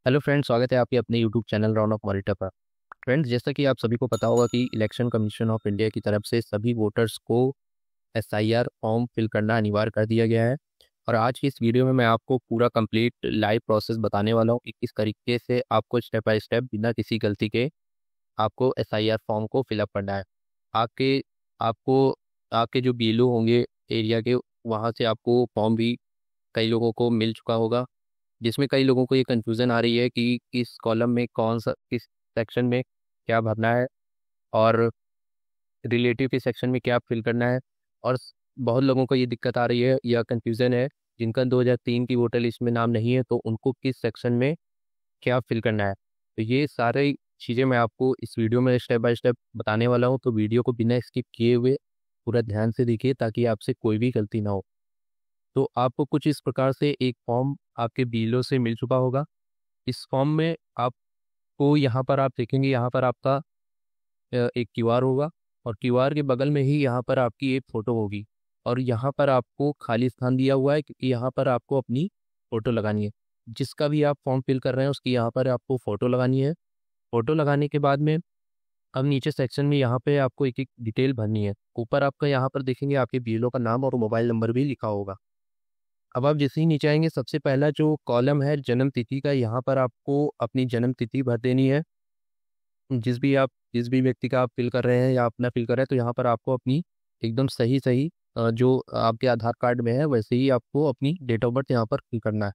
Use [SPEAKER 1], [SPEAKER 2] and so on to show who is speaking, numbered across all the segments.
[SPEAKER 1] Hello friends, स्वागत है आपके अपने YouTube channel round of monitor पर। फ्रेंड्स, जैसा कि आप सभी को पता होगा कि इलेक्शन कमीशन ऑफ इंडिया की तरफ से सभी वोटर्स को एसआईआर फॉर्म फिल करना अनिवार्य कर दिया गया है। और आज की इस वीडियो में मैं आपको पूरा कंप्लीट लाइव प्रोसेस बताने वाला हूँ कि किस तरीके से आपको स्टेप बाय स्टेप बिना किसी गलती के आपको एसआईआर फॉर्म को फिलअप करना है। आपके आपको आपके जो बीएलओ होंगे एरिया के, वहाँ से आपको फॉर्म भी कई लोगों को मिल चुका होगा, जिसमें कई लोगों को ये कंफ्यूजन आ रही है कि किस कॉलम में कौन सा, किस सेक्शन में क्या भरना है और रिलेटिव के सेक्शन में क्या फिल करना है। और बहुत लोगों को ये दिक्कत आ रही है या कंफ्यूजन है जिनका 2003 की वोटर लिस्ट में नाम नहीं है, तो उनको किस सेक्शन में क्या फिल करना है। तो ये सारी चीज़ें मैं आपको इस वीडियो में स्टेप बाय स्टेप बताने वाला हूँ, तो वीडियो को बिना स्किप किए हुए पूरा ध्यान से देखिए ताकि आपसे कोई भी गलती ना हो। तो आपको कुछ इस प्रकार से एक फॉर्म आपके बीएलओ से मिल चुका होगा। इस फॉर्म में आपको यहाँ पर आप देखेंगे, यहाँ पर आपका एक क्यूआर होगा और क्यूआर के बगल में ही यहाँ पर आपकी एक फ़ोटो होगी। और यहाँ पर आपको खाली स्थान दिया हुआ है क्योंकि यहाँ पर आपको अपनी फ़ोटो लगानी है। जिसका भी आप फॉर्म फिल कर रहे हैं उसकी यहाँ पर आपको फ़ोटो लगानी है। फ़ोटो लगाने के बाद में अब नीचे सेक्शन में यहाँ पे आपको एक एक डिटेल भरनी है। ऊपर आपका यहाँ पर देखेंगे आपके बीएलओ का नाम और मोबाइल नंबर भी लिखा होगा। अब आप जैसे ही नीचे आएंगे, सबसे पहला जो कॉलम है जन्म तिथि का, यहाँ पर आपको अपनी जन्म तिथि भर देनी है। जिस भी व्यक्ति का आप फिल कर रहे हैं या अपना फिल कर रहे हैं, तो यहाँ पर आपको अपनी एकदम सही सही जो आपके आधार कार्ड में है वैसे ही आपको अपनी डेट ऑफ बर्थ यहाँ पर फिल करना है।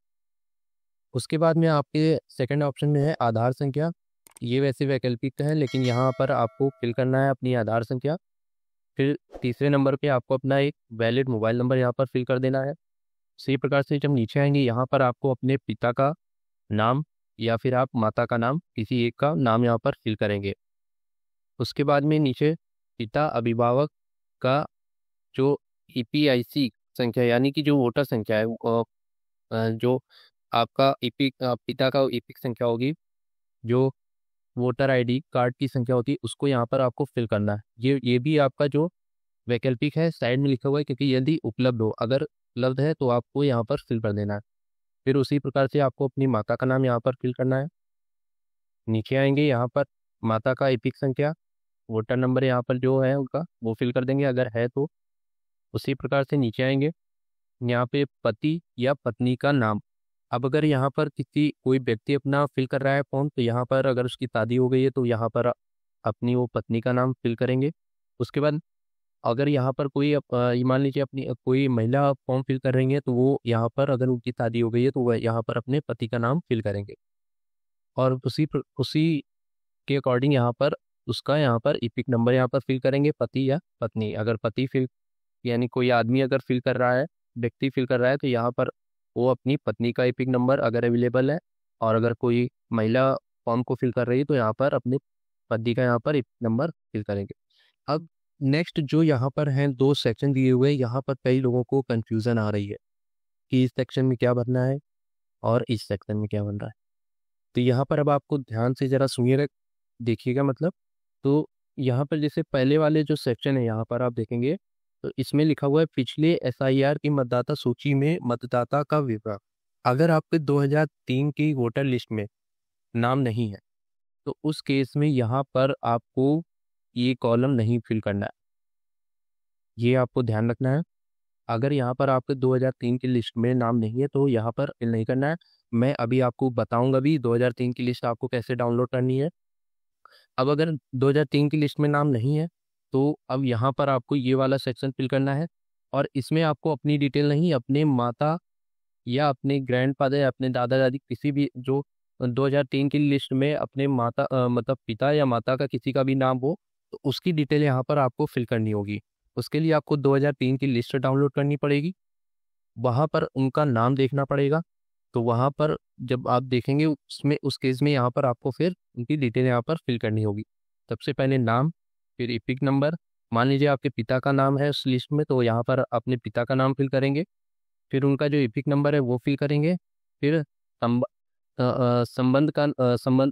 [SPEAKER 1] उसके बाद में आपके सेकंड ऑप्शन में है आधार संख्या। ये वैसे वैकल्पिक है लेकिन यहाँ पर आपको फिल करना है अपनी आधार संख्या। फिर तीसरे नंबर पे आपको अपना एक वैलिड मोबाइल नंबर यहाँ पर फिल कर देना है। इसी प्रकार से जब नीचे आएंगे, यहाँ पर आपको अपने पिता का नाम या फिर आप माता का नाम, किसी एक का नाम यहाँ पर फिल करेंगे। उसके बाद में नीचे पिता अभिभावक का जो ईपीआईसी संख्या यानी कि जो वोटर संख्या है जो आपका ईपी पिता का ईपिक संख्या होगी, जो वोटर आईडी कार्ड की संख्या होती है, उसको यहाँ पर आपको फिल करना है। ये भी आपका जो वैकल्पिक है साइड में लिखा हुआ है क्योंकि यदि उपलब्ध हो, अगर उपलब्ध है तो आपको यहाँ पर फिल कर देना है। फिर उसी प्रकार से आपको अपनी माता का नाम यहाँ पर फिल करना है। नीचे आएंगे, यहाँ पर माता का एपिक संख्या, वोटर नंबर यहाँ पर जो है उनका वो फिल कर देंगे अगर है तो। उसी प्रकार से नीचे आएंगे, यहाँ पे पति या पत्नी का नाम। अब अगर यहाँ पर किसी कोई व्यक्ति अपना फिल कर रहा है फॉर्म, तो यहाँ पर अगर उसकी शादी हो गई है तो यहाँ पर अपनी वो पत्नी का नाम फिल करेंगे। उसके बाद अगर यहाँ पर कोई ये मान लीजिए अपनी कोई महिला फॉर्म फिल कर रही है, तो वो यहाँ पर अगर उनकी शादी हो गई है तो वह यहाँ पर अपने पति का नाम फिल करेंगे। और उसी के अकॉर्डिंग यहाँ पर उसका यहाँ पर इपिक नंबर यहाँ पर फिल करेंगे, पति या पत्नी। अगर पति फिल यानी कोई आदमी अगर फिल कर रहा है, व्यक्ति फिल कर रहा है, तो यहाँ पर वो अपनी पत्नी का इपिक नंबर अगर अवेलेबल है। और अगर कोई महिला फॉर्म को फिल कर रही है तो यहाँ पर अपने पति का यहाँ पर इपिक नंबर फिल करेंगे। अब नेक्स्ट जो यहाँ पर हैं दो सेक्शन दिए हुए हैं, यहाँ पर कई लोगों को कंफ्यूजन आ रही है कि इस सेक्शन में क्या भरना है और इस सेक्शन में क्या भरना है। तो यहाँ पर अब आपको ध्यान से जरा सुनिएगा, देखिएगा मतलब। तो यहाँ पर जैसे पहले वाले जो सेक्शन है यहाँ पर आप देखेंगे, तो इसमें लिखा हुआ है पिछले एसआईआर की मतदाता सूची में मतदाता का विवरण। अगर आपके 2003 की वोटर लिस्ट में नाम नहीं है तो उस केस में यहाँ पर आपको ये कॉलम नहीं फिल करना है। ये आपको ध्यान रखना है। अगर यहाँ पर आपके 2003 की लिस्ट में नाम नहीं है तो यहाँ पर फिल नहीं करना है। मैं अभी आपको बताऊंगा भी 2003 की लिस्ट आपको कैसे डाउनलोड करनी है। अब अगर 2003 की लिस्ट में नाम नहीं है तो अब यहाँ पर आपको ये वाला सेक्शन फिल करना है। और इसमें आपको अपनी डिटेल नहीं, अपने माता या अपने ग्रैंडफादर या अपने दादा दादी किसी भी जो 2003 की लिस्ट में अपने माता मतलब पिता या माता का किसी का भी नाम हो, तो उसकी डिटेल यहाँ पर आपको फिल करनी होगी। उसके लिए आपको 2003 की लिस्ट डाउनलोड करनी पड़ेगी, वहाँ पर उनका नाम देखना पड़ेगा। तो वहाँ पर जब आप देखेंगे उसमें उस केस में यहाँ पर आपको फिर उनकी डिटेल यहाँ पर फिल करनी होगी। सबसे पहले नाम, फिर इपिक नंबर। मान लीजिए आपके पिता का नाम है उस लिस्ट में, तो यहाँ पर अपने पिता का नाम फिल करेंगे। फिर उनका जो इपिक नंबर है वो फिल करेंगे। फिर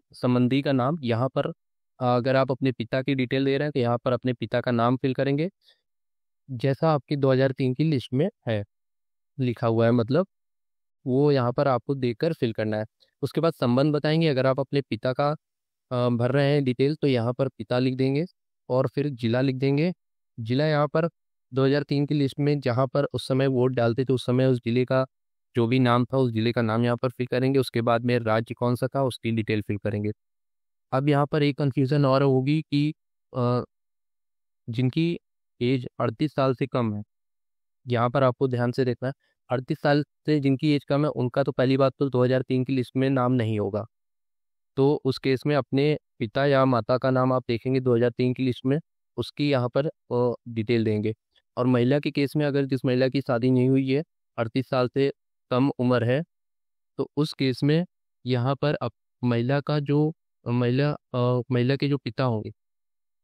[SPEAKER 1] संबंधी का नाम, यहाँ पर अगर आप अपने पिता की डिटेल दे रहे हैं तो यहाँ पर अपने पिता का नाम फिल करेंगे जैसा आपकी 2003 की लिस्ट में है लिखा हुआ है, मतलब वो यहाँ पर आपको देकर फिल करना है। उसके बाद संबंध बताएंगे। अगर आप अपने पिता का भर रहे हैं डिटेल तो यहाँ पर पिता लिख देंगे और फिर जिला लिख देंगे। जिला यहाँ पर 2003 की लिस्ट में जहाँ पर उस समय वोट डालते थे उस समय उस जिले का जो भी नाम था उस जिले का नाम यहाँ पर फिल करेंगे। उसके बाद में राज्य कौन सा था उसकी डिटेल फिल करेंगे। अब यहाँ पर एक कन्फ्यूज़न और होगी कि अ, जिनकी एज 38 साल से कम है, यहाँ पर आपको ध्यान से देखना है। 38 साल से जिनकी एज कम है उनका तो पहली बात तो 2003 की लिस्ट में नाम नहीं होगा। तो उस केस में अपने पिता या माता का नाम आप देखेंगे 2003 की लिस्ट में, उसकी यहाँ पर डिटेल देंगे। और महिला के केस में अगर जिस महिला की शादी नहीं हुई है, 38 साल से कम उम्र है, तो उस केस में यहाँ पर महिला का जो महिला के जो पिता होंगे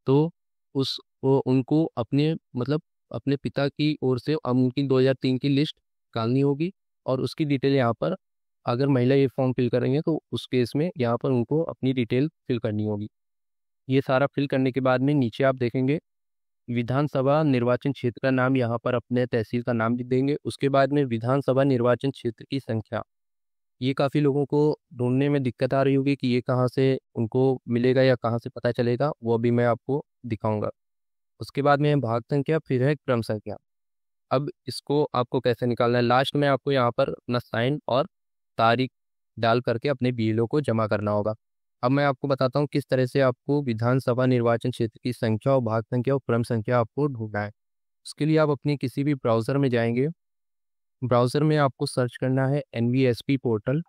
[SPEAKER 1] तो वो उनको अपने मतलब अपने पिता की ओर से अब उनकी 2003 की लिस्ट निकालनी होगी। और उसकी डिटेल यहाँ पर अगर महिला ये फॉर्म फिल करेंगे तो उस केस में यहाँ पर उनको अपनी डिटेल फिल करनी होगी। ये सारा फिल करने के बाद में नीचे आप देखेंगे विधानसभा निर्वाचन क्षेत्र का नाम, यहाँ पर अपने तहसील का नाम लिख देंगे। उसके बाद में विधानसभा निर्वाचन क्षेत्र की संख्या, ये काफ़ी लोगों को ढूंढने में दिक्कत आ रही होगी कि ये कहाँ से उनको मिलेगा या कहाँ से पता चलेगा, वो भी मैं आपको दिखाऊंगा। उसके बाद में भाग संख्या, फिर है क्रम संख्या। अब इसको आपको कैसे निकालना है, लास्ट में आपको यहाँ पर अपना साइन और तारीख डाल करके अपने बीएलओ को जमा करना होगा। अब मैं आपको बताता हूँ किस तरह से आपको विधानसभा निर्वाचन क्षेत्र की संख्या और भाग संख्या और क्रम संख्या आपको ढूंढना है। उसके लिए आप अपने किसी भी ब्राउज़र में जाएंगे। ब्राउज़र में आपको सर्च करना है NVSP पोर्टल।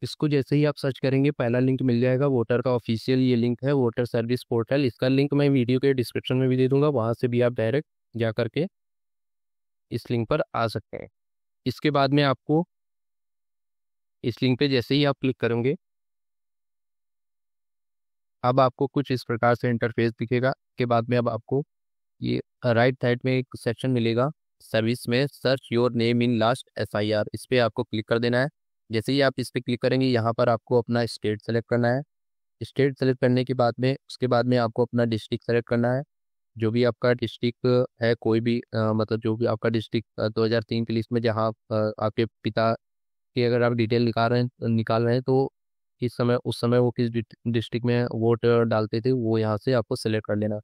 [SPEAKER 1] इसको जैसे ही आप सर्च करेंगे पहला लिंक मिल जाएगा वोटर का ऑफिशियल, ये लिंक है वोटर सर्विस पोर्टल। इसका लिंक मैं वीडियो के डिस्क्रिप्शन में भी दे दूंगा, वहाँ से भी आप डायरेक्ट जा करके इस लिंक पर आ सकते हैं। इसके बाद में आपको इस लिंक पे जैसे ही आप क्लिक करेंगे अब आपको कुछ इस प्रकार से इंटरफेस दिखेगा। के बाद में अब आपको ये राइट साइड में एक सेक्शन मिलेगा सर्विस में, search your name in last SIR, इस पर आपको क्लिक कर देना है। जैसे ही आप इस पर क्लिक करेंगे यहाँ पर आपको अपना स्टेट सेलेक्ट करना है। स्टेट सेलेक्ट करने के बाद में उसके बाद में आपको अपना डिस्ट्रिक्ट सेलेक्ट करना है। जो भी आपका डिस्ट्रिक्ट है, कोई भी मतलब जो भी आपका डिस्ट्रिक्ट 2003 की लिस्ट में जहाँ आपके पिता की अगर आप डिटेल निकाल रहे हैं तो इस समय उस समय वो किस डिस्ट्रिक्ट में वोट डालते थे वो यहाँ से आपको सेलेक्ट कर लेना है।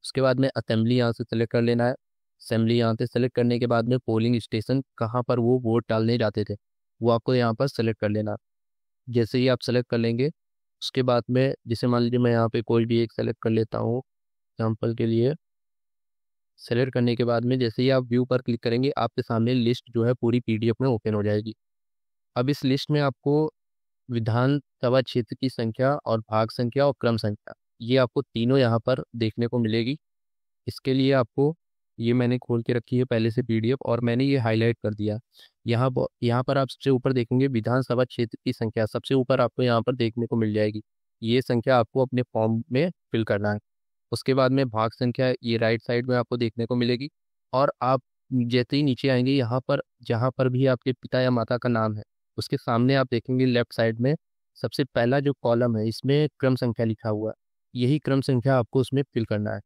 [SPEAKER 1] उसके बाद में असेंबली यहाँ से सेलेक्ट कर लेना है। असेंबली यहाँ से सेलेक्ट करने के बाद में पोलिंग स्टेशन कहाँ पर वो वोट डालने जाते थे वो आपको यहाँ पर सेलेक्ट कर लेना। जैसे ही आप सेलेक्ट कर लेंगे उसके बाद में जैसे मान लीजिए मैं यहाँ पे कोई भी एक सेलेक्ट कर लेता हूँ एग्जाम्पल के लिए। सेलेक्ट करने के बाद में जैसे ही आप व्यू पर क्लिक करेंगे आपके सामने लिस्ट जो है पूरी PDF में ओपन हो जाएगी। अब इस लिस्ट में आपको विधानसभा क्षेत्र की संख्या और भाग संख्या और क्रम संख्या ये आपको तीनों यहाँ पर देखने को मिलेगी। इसके लिए आपको ये मैंने खोल के रखी है पहले से PDF और मैंने ये हाईलाइट कर दिया। यहाँ पर आप सबसे ऊपर देखेंगे विधानसभा क्षेत्र की संख्या सबसे ऊपर आपको यहाँ पर देखने को मिल जाएगी। ये संख्या आपको अपने फॉर्म में फिल करना है। उसके बाद में भाग संख्या ये राइट साइड में आपको देखने को मिलेगी। और आप जैसे ही नीचे आएंगे यहाँ पर जहाँ पर भी आपके पिता या माता का नाम है उसके सामने आप देखेंगे लेफ्ट साइड में सबसे पहला जो कॉलम है इसमें क्रम संख्या लिखा हुआ है, यही क्रम संख्या आपको उसमें फिल करना है।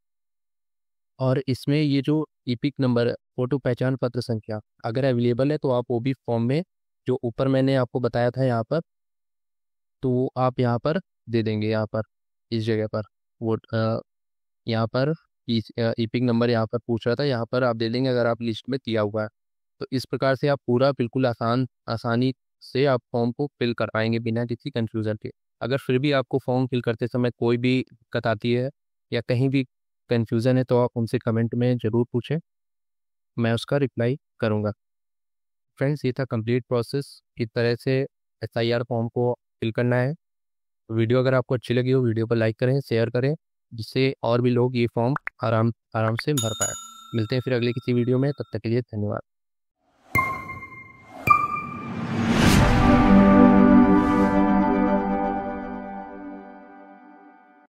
[SPEAKER 1] और इसमें ये जो ईपिक नंबर है, फोटो पहचान पत्र संख्या, अगर अवेलेबल है तो आप वो भी फॉर्म में जो ऊपर मैंने आपको बताया था यहाँ पर तो वो आप यहाँ पर दे देंगे। यहाँ पर इस जगह पर वो यहाँ पर ईपिक नंबर यहाँ पर पूछ रहा था, यहाँ पर आप दे देंगे अगर आप लिस्ट में दिया हुआ है। तो इस प्रकार से आप पूरा बिल्कुल आसानी से आप फॉर्म को फिल कर पाएंगे बिना किसी कंफ्यूजन के। अगर फिर भी आपको फॉर्म फिल करते समय कोई भी दिक्कत आती है या कहीं भी कंफ्यूजन है तो आप उनसे कमेंट में ज़रूर पूछें, मैं उसका रिप्लाई करूँगा। फ्रेंड्स ये था कंप्लीट प्रोसेस, इस तरह से SIR फॉर्म को फिल करना है। वीडियो अगर आपको अच्छी लगी हो वीडियो को लाइक करें, शेयर करें, जिससे और भी लोग ये फॉर्म आराम आराम से भर पाए। मिलते हैं फिर अगले किसी वीडियो में, तब तक के लिए धन्यवाद।